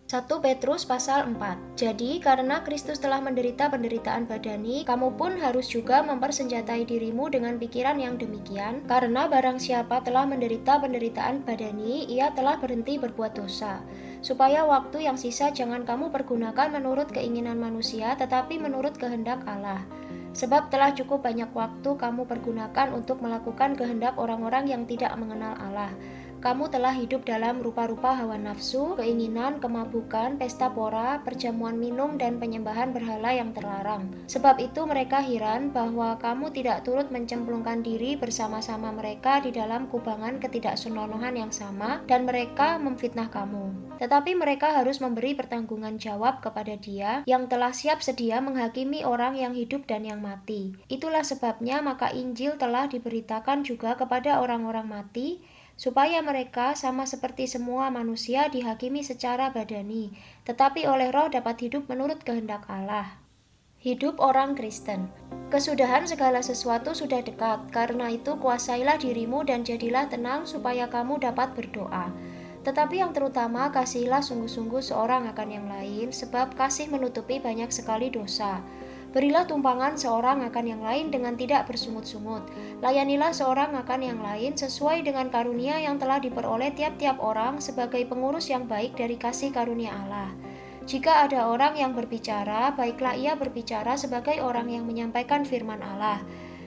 1 Petrus pasal 4. Jadi, karena Kristus telah menderita penderitaan badani, kamu pun harus juga mempersenjatai dirimu dengan pikiran yang demikian, karena barang siapa telah menderita penderitaan badani, ia telah berhenti berbuat dosa. Supaya waktu yang sisa jangan kamu pergunakan menurut keinginan manusia, tetapi menurut kehendak Allah. Sebab telah cukup banyak waktu kamu pergunakan untuk melakukan kehendak orang-orang yang tidak mengenal Allah. Kamu telah hidup dalam rupa-rupa hawa nafsu, keinginan, kemabukan, pesta pora, perjamuan minum, dan penyembahan berhala yang terlarang. Sebab itu mereka heran bahwa kamu tidak turut mencemplungkan diri bersama-sama mereka di dalam kubangan ketidaksenonohan yang sama, dan mereka memfitnah kamu. Tetapi mereka harus memberi pertanggungan jawab kepada Dia yang telah siap sedia menghakimi orang yang hidup dan yang mati. Itulah sebabnya maka Injil telah diberitakan juga kepada orang-orang mati, supaya mereka sama seperti semua manusia dihakimi secara badani, tetapi oleh Roh dapat hidup menurut kehendak Allah. Hidup orang Kristen. Kesudahan segala sesuatu sudah dekat, karena itu kuasailah dirimu dan jadilah tenang supaya kamu dapat berdoa. Tetapi yang terutama kasihilah sungguh-sungguh seorang akan yang lain, sebab kasih menutupi banyak sekali dosa. Berilah tumpangan seorang akan yang lain dengan tidak bersungut-sungut. Layanilah seorang akan yang lain sesuai dengan karunia yang telah diperoleh tiap-tiap orang sebagai pengurus yang baik dari kasih karunia Allah. Jika ada orang yang berbicara, baiklah ia berbicara sebagai orang yang menyampaikan firman Allah.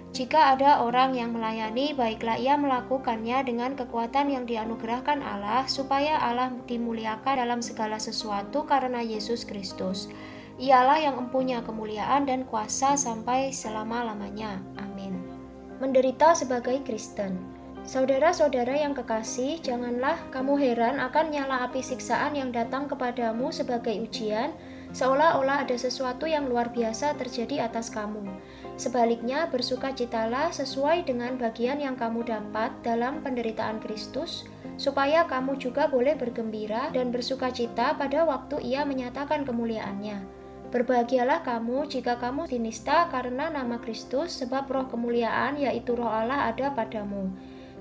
Jika ada orang yang melayani, baiklah ia melakukannya dengan kekuatan yang dianugerahkan Allah, supaya Allah dimuliakan dalam segala sesuatu karena Yesus Kristus. Ialah yang empunya kemuliaan dan kuasa sampai selama-lamanya. Amin. Menderita sebagai Kristen. Saudara-saudara yang kekasih, janganlah kamu heran akan nyala api siksaan yang datang kepadamu sebagai ujian, seolah-olah ada sesuatu yang luar biasa terjadi atas kamu. Sebaliknya, bersukacitalah sesuai dengan bagian yang kamu dapat dalam penderitaan Kristus, supaya kamu juga boleh bergembira dan bersukacita pada waktu Ia menyatakan kemuliaannya. Berbahagialah kamu jika kamu dinista karena nama Kristus, sebab roh kemuliaan yaitu roh Allah ada padamu.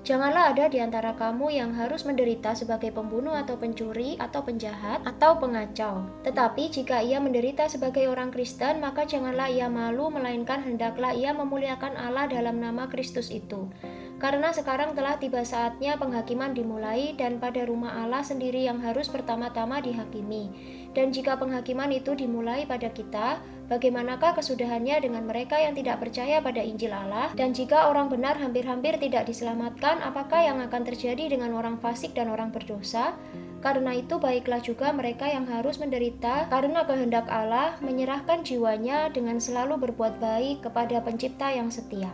Janganlah ada di antara kamu yang harus menderita sebagai pembunuh atau pencuri atau penjahat atau pengacau. Tetapi jika ia menderita sebagai orang Kristen, maka janganlah ia malu, melainkan hendaklah ia memuliakan Allah dalam nama Kristus itu. Karena sekarang telah tiba saatnya penghakiman dimulai, dan pada rumah Allah sendiri yang harus pertama-tama dihakimi. Dan jika penghakiman itu dimulai pada kita, bagaimanakah kesudahannya dengan mereka yang tidak percaya pada Injil Allah? Dan jika orang benar hampir-hampir tidak diselamatkan, apakah yang akan terjadi dengan orang fasik dan orang berdosa? Karena itu baiklah juga mereka yang harus menderita karena kehendak Allah, menyerahkan jiwanya dengan selalu berbuat baik kepada Pencipta yang setia.